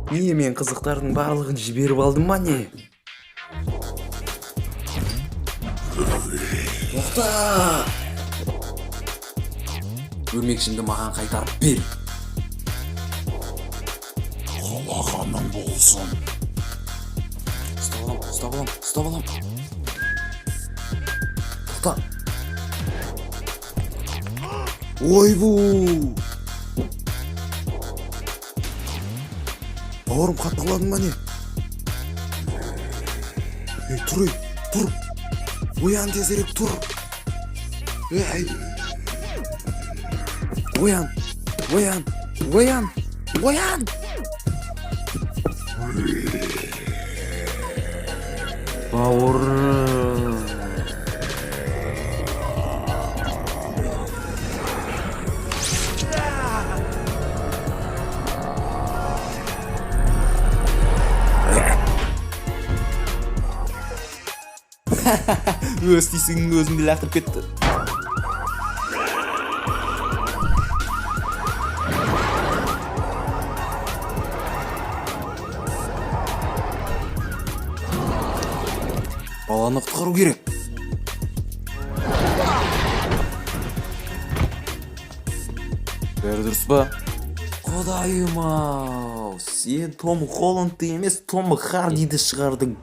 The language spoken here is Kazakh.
Мен қызықтардың барлығын жіберіп алдым ба не? Тоқта! Өрмекшімді маған қайтарып бер. Қалағаның болсын. Ұстап алам. Тоқта! Ойбу! Бауырым қатқыладың ба не? Тұр! Оян тезірек тұр! Оян! Бауырым! Өз тисігінің өзіңді лақтырып кетті. Баланы құтқару керек. Бәрі дұрыс па? Құдайым-ау, сен Том Холландты емес, Том Хардиді шығардың.